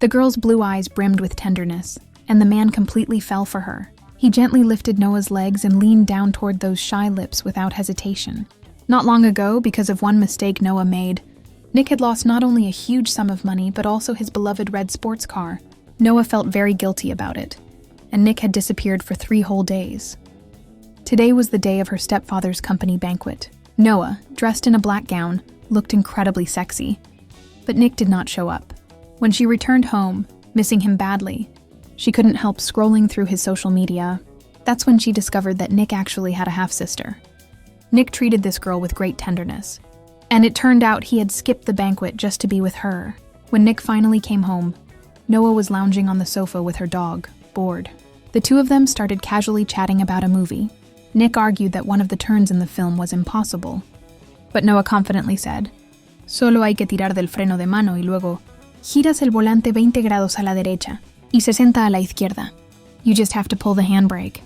The girl's blue eyes brimmed with tenderness, and the man completely fell for her. He gently lifted Noah's legs and leaned down toward those shy lips without hesitation. Not long ago, because of one mistake Noah made, Nick had lost not only a huge sum of money, but also his beloved red sports car. Noah felt very guilty about it, and Nick had disappeared for 3 whole days. Today was the day of her stepfather's company banquet. Noah, dressed in a black gown, looked incredibly sexy, but Nick did not show up. When she returned home, missing him badly, she couldn't help scrolling through his social media. That's when she discovered that Nick actually had a half-sister. Nick treated this girl with great tenderness, and it turned out he had skipped the banquet just to be with her. When Nick finally came home, Noah was lounging on the sofa with her dog, bored. The two of them started casually chatting about a movie. Nick argued that one of the turns in the film was impossible, but Noah confidently said, "Solo hay que tirar del freno de mano y luego giras el volante 20 grados a la derecha y 60 a la izquierda. You just have to pull the handbrake,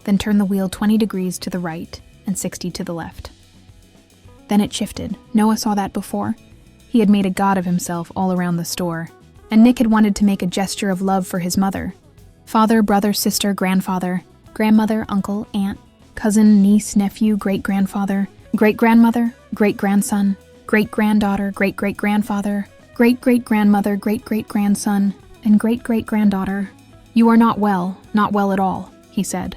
then turn the wheel 20 degrees to the right and 60 to the left." Then it shifted. Noah saw that before. He had made a god of himself all around the store, and Nick had wanted to make a gesture of love for his mother. Father, brother, sister, grandfather, grandmother, uncle, aunt, cousin, niece, nephew, great-grandfather, great-grandmother, great-grandson, great-granddaughter, great-great-grandfather, great-great-grandmother, great-great-grandson, and great-great-granddaughter. "You are not well at all," he said.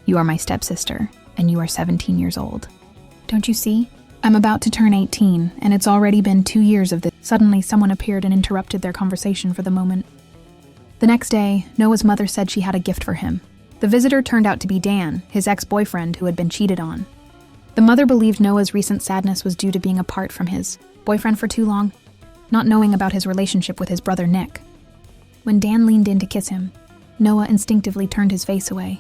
"You are my stepsister, and you are 17 years old. Don't you see? I'm about to turn 18, and it's already been 2 years of this." Suddenly, someone appeared and interrupted their conversation for the moment. The next day, Noah's mother said she had a gift for him. The visitor turned out to be Dan, his ex-boyfriend who had been cheated on. The mother believed Noah's recent sadness was due to being apart from his boyfriend for too long, not knowing about his relationship with his brother Nick. When Dan leaned in to kiss him, Noah instinctively turned his face away.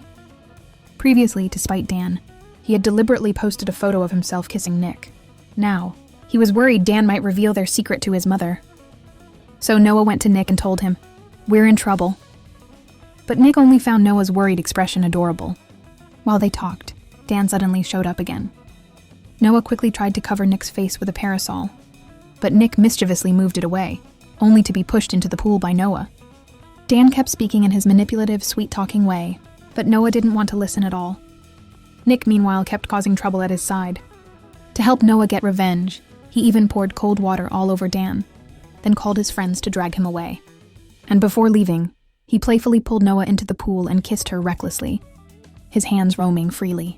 Previously, to spite Dan, he had deliberately posted a photo of himself kissing Nick. Now, he was worried Dan might reveal their secret to his mother. So Noah went to Nick and told him, "We're in trouble." But Nick only found Noah's worried expression adorable. While they talked, Dan suddenly showed up again. Noah quickly tried to cover Nick's face with a parasol, but Nick mischievously moved it away, only to be pushed into the pool by Noah. Dan kept speaking in his manipulative, sweet-talking way, but Noah didn't want to listen at all. Nick, meanwhile, kept causing trouble at his side. To help Noah get revenge, he even poured cold water all over Dan, then called his friends to drag him away. And before leaving, he playfully pulled Noah into the pool and kissed her recklessly, his hands roaming freely.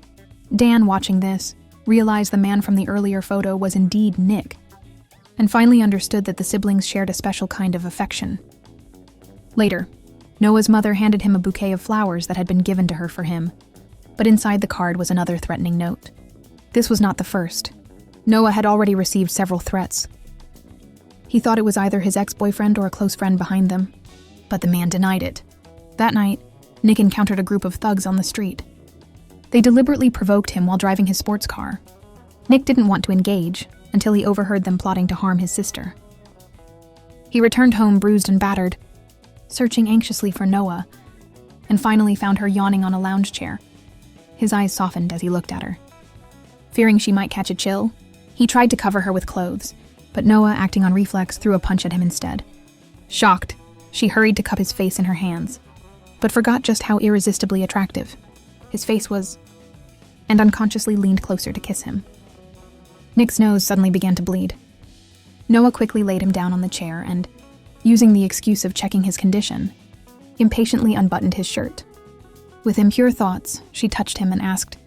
Dan, watching this, realized the man from the earlier photo was indeed Nick, and finally understood that the siblings shared a special kind of affection. Later, Noah's mother handed him a bouquet of flowers that had been given to her for him, but inside the card was another threatening note. This was not the first. Noah had already received several threats. He thought it was either his ex-boyfriend or a close friend behind them, but the man denied it. That night, Nick encountered a group of thugs on the street. They deliberately provoked him while driving his sports car. Nick didn't want to engage until he overheard them plotting to harm his sister. He returned home bruised and battered, searching anxiously for Noah, and finally found her yawning on a lounge chair. His eyes softened as he looked at her. Fearing she might catch a chill, he tried to cover her with clothes, but Noah, acting on reflex, threw a punch at him instead. Shocked, she hurried to cup his face in her hands, but forgot just how irresistibly attractive his face was, and unconsciously leaned closer to kiss him. Nick's nose suddenly began to bleed. Noah quickly laid him down on the chair and, using the excuse of checking his condition, impatiently unbuttoned his shirt. With impure thoughts, she touched him and asked,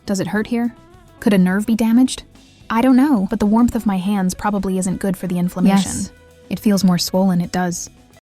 "Does it hurt here? Could a nerve be damaged?" "I don't know, but the warmth of my hands probably isn't good for the inflammation." "Yes, it feels more swollen, it does."